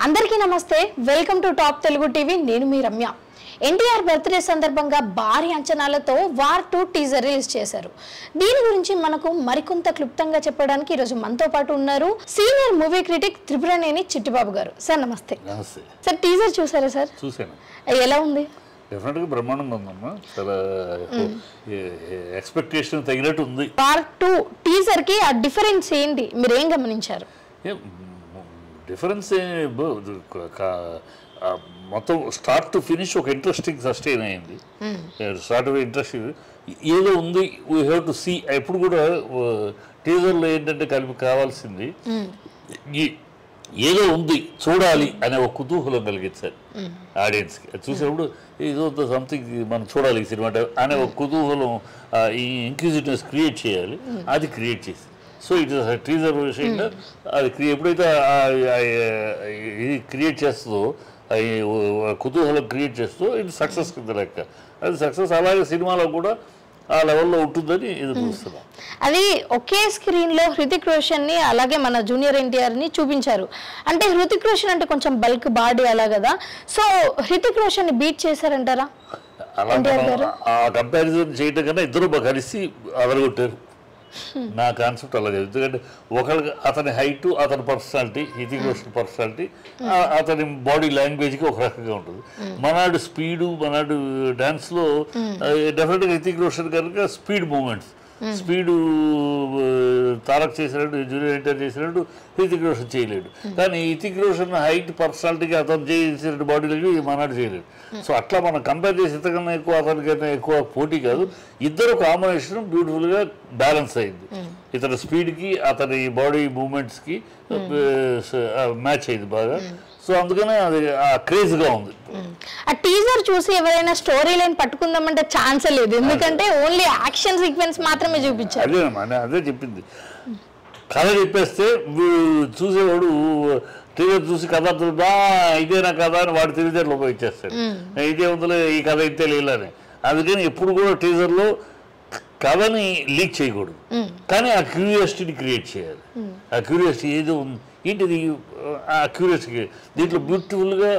అందరికీ నమస్తే welcome to top Telugu TV నేను మీ రమ్య ఎన్టీఆర్ బర్త్డే సందర్భంగా భారీ అంచనాలతో వార్ 2 టీజర్ రిలీజ్ చేశారు దీని గురించి మనకు మరికొంత క్లుప్తంగా చెప్పడానికి ఈ రోజు మనతో పాటు ఉన్నారు senior movie critic Tripuraneni Chittibabu గారు సార్ నమస్తే నమస్తే సార్ టీజర్ చూసారా సార్ చూసాను ఎలా ఉంది డెఫినెట్ గా బ్రహ్మాండంగా ఉందమ్మా చాలా ఎక్స్పెక్టేషన్ తగినట్టు ఉంది వార్ 2 టీజర్ కి ఆ డిఫరెన్స్ ఏంటి మీరు ఏం గమనించారు డిఫరెన్స్ మొత్తం స్టార్ట్ టు ఫినిష్ ఒక ఇంట్రెస్టింగ్ సస్టైన్ అయింది స్టార్ట్ ఇంట్రెస్టింగ్ ఏదో ఉంది వీ హ్యావ్ టు సీ ఎప్పుడు కూడా టీజర్లో ఏంటంటే కావాల్సింది ఏదో ఉంది చూడాలి అనే ఒక కుతూహలం కలిగించారు ఆడియన్స్కి చూసేప్పుడు ఏదో సంథింగ్ మనం చూడాలి ఈ సినిమా అనే ఒక కుతూహలం ఈ ఇంక్విజిటివ్నెస్ క్రియేట్ చేయాలి అది క్రియేట్ చేసింది సో ఇట్ ఇస్ టీజర్ విషయంగా అది ఎప్పుడైతే ఇది క్రియేట్ చేస్తుందో కుతూహలం క్రియేట్ చేస్తూ ఇది సక్సెస్ కింద లెక్క అది సక్సెస్ అలాగే సినిమాలో కూడా ఆ లెవెల్లో ఉంటుందని ఇది చూస్తున్నాం అది ఒకే స్క్రీన్ లో హృతిక్ రోషన్ ని అలాగే మన జూనియర్ ఎన్టీఆర్ ని చూపించారు అంటే హృతిక్ రోషన్ అంటే కొంచెం బల్క్ బాడీ అలా కదా సో హృతిక్ రోషన్ ని బీట్ చేశారంటారా అలా ఆ కంపారిజన్ చేయడం కన్నా ఇద్దరు కలిసి అదరగొట్టారు నా కాన్సెప్ట్ అలాగే ఎందుకంటే ఒకరికి అతని హైట్ అతని పర్సనాలిటీ హృతిక్ రోషన్ పర్సనాలిటీ అతని బాడీ లాంగ్వేజ్కి ఒక రకంగా ఉంటుంది మనాడు స్పీడు మనాడు డాన్స్లో డెఫినెట్గా హృతిక్ రోషన్ కనుక స్పీడ్ మూమెంట్స్ స్పీడు తారక్ చేసినట్టు జూనియర్ ఎన్టీఆర్ చేసినట్టు హృతిక్ రోషన్ చేయలేడు కానీ హృతిక్ రోషన్ హైట్ పర్సనాలిటీకి అతను చేసినట్టు బాడీలకి మనాడు చేయలేడు సో అట్లా మనం కంపేర్ చేసి ఇంతకన్నా ఎక్కువ అతనికన్నా ఎక్కువ పోటీ కాదు ఇద్దరు కాంబినేషన్ బ్యూటిఫుల్గా బ్యాలెన్స్ అయింది ఇతని స్పీడ్కి అతని బాడీ మూమెంట్స్కి మ్యాచ్ అయింది బాగా సో అందుకనే అది క్రేజ్గా ఉంది ఆ టీజర్ చూసి ఎవరైనా స్టోరీ లైన్ పట్టుకుందామంటే ఛాన్స్ లేదు ఎందుకంటే ఓన్లీ యాక్షన్ సీక్వెన్స్ మాత్రమే చూపించారు అదే చెప్పింది కథ చెప్పేస్తే చూసేవాడు టీజర్ చూసి కథ ఇదేనా కథ అని వాడు తెలివితేటలు ఉపయోగించేస్తాడు ఇదే ఉందిలే ఈ కథ ఇంతే లేదని అందుకని ఎప్పుడు కూడా టీజర్లో కథని లీక్ చేయకూడదు కానీ ఆ క్యూరియాసిటీని క్రియేట్ చేయాలి ఆ క్యూరియాసిటీ ఏదో ఉంది ఏంటిది ఆ క్యూరియాసిటీ దీంట్లో బ్యూటిఫుల్గా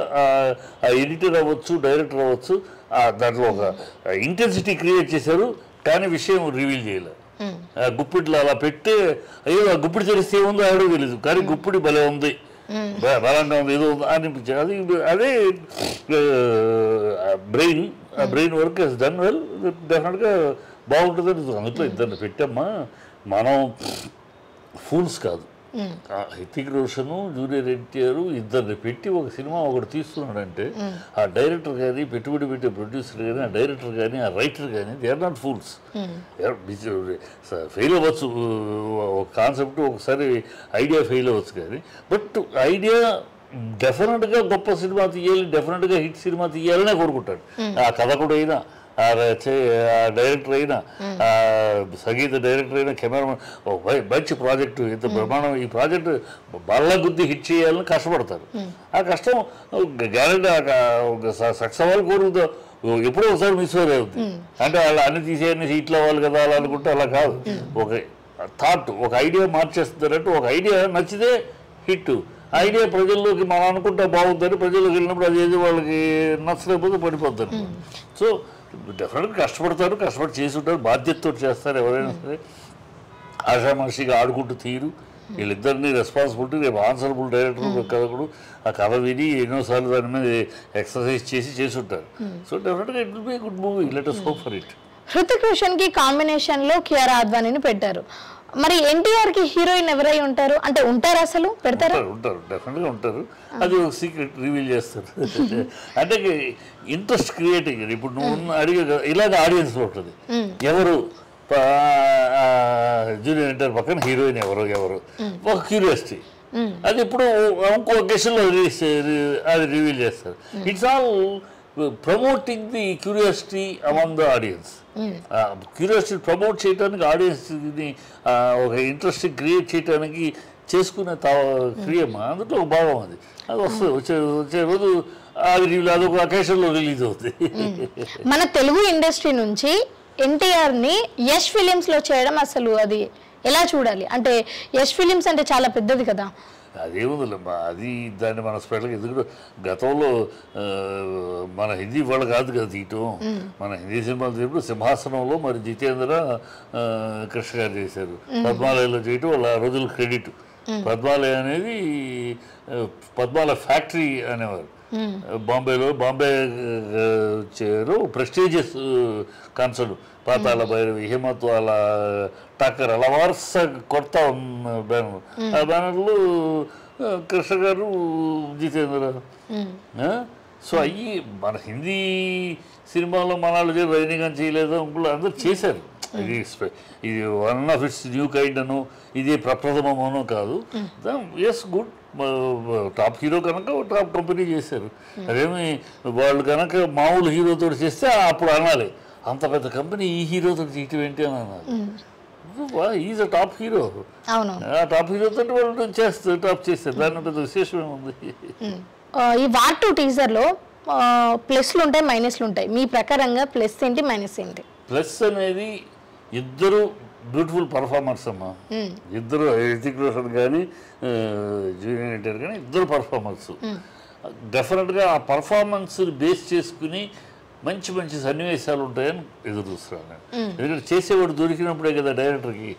ఎడిటర్ అవ్వచ్చు డైరెక్టర్ అవ్వచ్చు దాంట్లో ఒక ఇంటెన్సిటీ క్రియేట్ చేశారు కానీ విషయం రివీల్ చేయలేదు గుప్పిట్లో అలా పెట్టి అయ్యో ఆ గుప్పిడి తెలిస్తే ఏముందో ఆడో తెలియదు కానీ గుప్పిడి భలే ఉంది బలంగా ఉంది ఏదో ఉంది అనిపించింది అది అదే brain work is done well డెఫినెట్గా బాగుంటుందని అందులో ఇద్దరిని పెట్టమ్మా మనం ఫూల్స్ కాదు హృతిక్ రోషన్ జూనియర్ ఎన్టీఆర్ ఇద్దరిని పెట్టి ఒక సినిమా ఒకటి తీస్తున్నాడంటే ఆ డైరెక్టర్ కానీ పెట్టుబడి పెట్టే ప్రొడ్యూసర్ కానీ ఆ డైరెక్టర్ కానీ ఆ రైటర్ కానీ they are not fools fail అవ్వచ్చు ఒక కాన్సెప్ట్ ఒకసారి ఐడియా ఫెయిల్ అవ్వచ్చు కానీ బట్ ఐడియా డెఫినెట్గా గొప్ప సినిమా తీయాలి డెఫినెట్గా హిట్ సినిమా తీయాలనే కోరుకుంటాడు ఆ కథకుడు అయినా డైరెక్టర్ అయినా సంగీత డైరెక్టర్ అయినా కెమెరామెన్ మంచి ప్రాజెక్టు ఇంత బ్రహ్మాండం ఈ ప్రాజెక్టు బల్ల గుద్ది హిట్ చేయాలని కష్టపడతారు ఆ కష్టం గ్యారెంటీ సక్సెస్ అవ్వాలి కోరుకుతా ఎప్పుడో ఒకసారి మిస్ అవుతుంది అంటే వాళ్ళు అన్ని తీసేయని హిట్లు అవ్వాలి కదా అలా అనుకుంటే అలా కాదు ఒక థాట్ ఒక ఐడియా మార్చేస్తున్నారంటే ఒక ఐడియా నచ్చితే హిట్ ఐడియా ప్రజల్లోకి మనం అనుకుంటా బాగుందని ప్రజల్లోకి వెళ్ళినప్పుడు అది ఏది వాళ్ళకి నచ్చలేకపోతే పడిపోతారు సో డెఫినెట్గా కష్టపడి చేసి ఉంటారు బాధ్యతతో చేస్తారు ఎవరైనా సరే ఆషామాషిగా ఆడుకుంటూ తీరు వీళ్ళిద్దరినీ రెస్పాన్సిబిలిటీ రేపు ఆన్సరబుల్ డైరెక్టర్ కథకుడు ఆ కథ విని ఎన్నోసార్లు దాని మీద ఎక్సర్సైజ్ చేసి ఉంటారు సో డెఫినెట్గా it will be good movie let us hope for it Hrithik Roshan కి కాంబినేషన్ లో కియారా అద్వానీని పెట్టారు మరి ఎన్టీఆర్ కి హీరోయిన్ ఎవరై ఉంటారు అంటే ఉంటారు అసలు పెడతారా ఉంటారు డెఫినెట్గా ఉంటారు అది ఒక సీక్రెట్ రివీల్ చేస్తారు అంటే ఇంట్రెస్ట్ క్రియేటింగ్ ఇప్పుడు నువ్వు అడిగే ఇలాగ ఆడియన్స్లో ఉంటుంది ఎవరు జూనియర్ ఎన్టీఆర్ పక్కన హీరోయిన్ ఎవరు ఒక క్యూరియాసిటీ అది ఇప్పుడు ఇంకో ఒకేషన్లో అది రివీల్ చేస్తారు it's all promoting the curiosity among the audience curiosity promote చేయడానికి ఆడియన్స్ని ఒక ఇంట్రెస్ట్ క్రియేట్ చేయడానికి చేసుకునే క్రియమా అందులో ఒక భాగం అది వస్తుంది వచ్చే రోజు అది అదొక అకేషన్లో రిలీజ్ అవుతుంది మన తెలుగు ఇండస్ట్రీ నుంచి ఎన్టీఆర్ ని యష్ ఫిలిమ్స్ లో చేయడం అసలు అది ఎలా చూడాలి అంటే యష్ ఫిలిమ్స్ అంటే చాలా పెద్దది కదా అదేముంది అది దాన్ని మన స్పెషల్గా ఎందుకంటే గతంలో మన హిందీ వాళ్ళు కాదు కదా తీయటం, మన హిందీ సినిమాలు తీయప్పుడు సింహాసనంలో మరి జితేంద్ర కృష్ణ గారు చేశారు, పద్మాలయలో చేయటం వాళ్ళ ఆ రోజుల క్రెడిట్. పద్మాలయ అనేది పద్మాలయ ఫ్యాక్టరీ అనేవారు బాంబే చేరు, ప్రెస్టీజియస్ కాన్సర్ట్, పాతాళ భైరవి, హిమత్ వాళ్ళ టాకర్ అలా వరుస కొత్త బ్యానర్, ఆ బ్యానర్లు కృష్ణ గారు జితేంద్ర. సో అయ్యి మన హిందీ సినిమాలో మనాళ్ళు రజనీకాంత్ చేయలేదు, ఇంకోళ్ళు అందరూ చేశారు. ఇది one of its new kind అను, ఇది ప్రప్రథమను కాదు. ఎస్ గుడ్, టాప్ హీరో కనుక టాప్ కంపెనీ చేశారు. అదేమి వాళ్ళు కనుక మామూలు హీరోతో చేస్తే అప్పుడు అనాలి, అంత పెద్ద కంపెనీ ఈ హీరోతో చేయటం ఏంటి అని అన్నారు. ఈజ్ అ టాప్ హీరో, ఆ టాప్ హీరోతో వాళ్ళు చేస్తారు, టాప్ చేస్తారు, దాని పెద్ద విశేషమే ఉంది. ఈ వార్ 2 టీజర్లో ప్లస్లు ఉంటాయి, మైనస్లు ఉంటాయి. మీ ప్రకారంగా ప్లస్ ఏంటి, మైనస్ ఏంటి? ప్లస్ అనేది ఇద్దరు బ్యూటిఫుల్ పర్ఫార్మర్స్ అమ్మా, ఇద్దరు హృతిక్ రోషన్ కానీ జూనియర్ ఎన్టీఆర్ కానీ ఇద్దరు పర్ఫార్మర్స్. డెఫినెట్గా ఆ పర్ఫార్మెన్స్ బేస్ చేసుకుని మంచి మంచి సన్నివేశాలు ఉంటాయని ఎదురు చూస్తున్నాను నేను. ఎందుకంటే చేసేవాడు దొరికినప్పుడే కదా డైరెక్టర్కి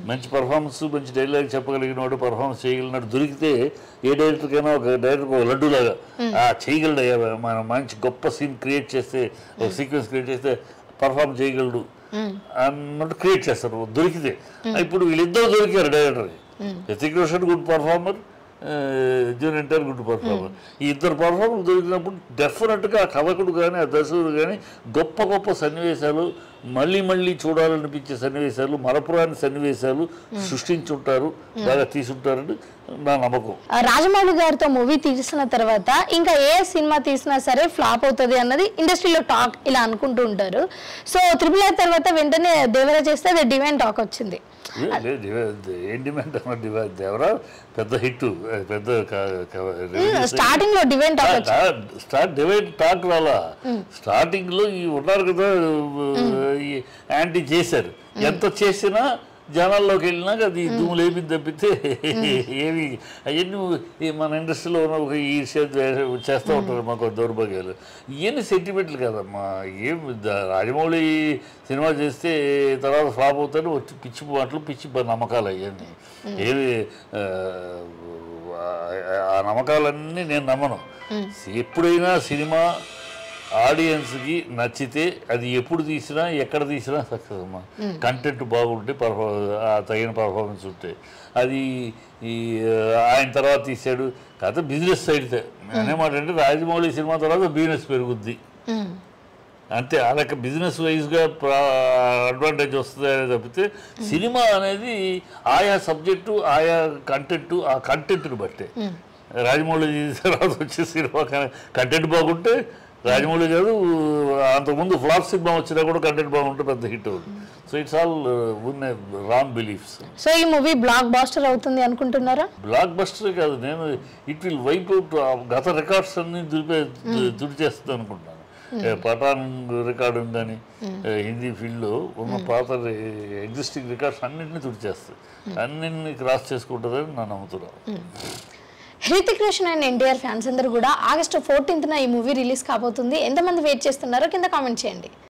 మంచి పర్ఫార్మెన్స్, మంచి డైలాగ్ చెప్పగలిగిన వాడు, పర్ఫార్మెన్స్ చేయగలిగినాడు దొరికితే ఏ డైరెక్టర్కైనా ఒక డైరెక్టర్ ఒక లడ్డూలాగా చేయగలడు. మనం మంచి గొప్ప సీన్ క్రియేట్ చేస్తే, ఒక సీక్వెన్స్ క్రియేట్ చేస్తే పర్ఫార్మ్ చేయగలడు అన్నట్టు క్రియేట్ చేస్తారు దొరికితే. ఇప్పుడు వీళ్ళిద్దరు దొరికారు డైరెక్టర్కి, Hrithik Roshan good performer, junior NTR good performer. ఈ ఇద్దరు పర్ఫార్మర్ దొరికినప్పుడు డెఫినెట్గా ఆ కథకుడు కానీ ఆ దర్శకుడు కానీ గొప్ప గొప్ప సన్నివేశాలు, మళ్ళీ మళ్ళీ చూడాలనిపించే సన్నివేశాలు, మరపురాని సన్నివేశాలు సృష్టించుంటారు, బాగా తీసుంటారని నా నమ్మకం. రాజమౌళి గారితో మూవీ తీసిన తర్వాత ఇంకా ఏ సినిమా తీసినా సరే ఫ్లాప్ అవుతుంది అన్నది ఇండస్ట్రీలో టాక్, ఇలా అనుకుంటూ ఉంటారు. సో RRR తర్వాత వెంటనే దేవరా చేస్తే అది డివైన్ టాక్ వచ్చింది. ఏం డిమాండ్ దేవరా పెద్ద హిట్, పెద్ద స్టార్టింగ్ లో డివైన్ టాక్ రాలా. స్టార్టింగ్ లో ఈ ఉన్నారు కదా యాంటీ చేశారు, ఎంత చేసినా జనాల్లోకి వెళ్ళినాక అది దుమ్ములు ఏమింది తప్పితే ఏమి అవన్నీ మన ఇండస్ట్రీలో ఉన్న ఒక ఈ చేస్తూ ఉంటారు మాకు దౌర్భాగ్యాలు. ఇవన్నీ సెంటిమెంట్లు కదమ్మా. ఏం రాజమౌళి సినిమా చేస్తే తర్వాత ఫ్లాప్ అవుతాడు, వచ్చి పిచ్చి మాటలు, పిచ్చి నమ్మకాలు అవన్నీ. ఏది ఆ నమ్మకాలన్నీ నేను నమ్మను. ఎప్పుడైనా సినిమా ఆడియన్స్కి నచ్చితే అది ఎప్పుడు తీసినా ఎక్కడ తీసినా సక్సెస్ అమ్మా. కంటెంట్ బాగుంటే తగిన పర్ఫార్మెన్స్ ఉంటే అది ఆయన తర్వాత తీసాడు కాకపోతే బిజినెస్ సైడ్ అనేమాట. అంటే రాజమౌళి సినిమా తర్వాత బిజినెస్ పెరుగుద్ది అంతే. అలాగే బిజినెస్ వైజ్గా అడ్వాంటేజ్ వస్తుంది అనేది తప్పితే సినిమా అనేది ఆయా సబ్జెక్టు, ఆయా కంటెంట్, ఆ కంటెంట్ని బట్టే. రాజమౌళి తర్వాత వచ్చే సినిమా కంటెంట్ బాగుంటే రాజమౌళి గారు అంతకుముందు ఫ్లాప్ సినిమా వచ్చినా కూడా కంటెంట్ బాగుంటే పెద్ద హిట్ అవుతుంది. So it's all wrong beliefs. So ఈ మూవీ బ్లాక్ బాస్టర్ అవుతుంది అనుకుంటున్నారా? బ్లాక్ బస్టర్ కాదు, నేను ఇట్ విల్ వైప్ అవుట్ గత రికార్డ్స్ అన్ని తుడిచేస్తుంది అనుకుంటున్నాను. పఠాన్ రికార్డు ఉందని హిందీ ఫీల్డ్లో ఉన్న పాత ఎగ్జిస్టింగ్ రికార్డ్స్ అన్నింటినీ తుడిచేస్తుంది, అన్నింటినీ క్రాస్ చేసుకుంటుందని నేను నమ్ముతున్నాను. హృతిక్ రోషన్ అండ్ ఎన్టీఆర్ ఫ్యాన్స్ అందరూ కూడా August 14th ఈ మూవీ రిలీజ్ కాబోతుంది. ఎంతమంది వెయిట్ చేస్తున్నారో కింద కామెంట్ చేయండి.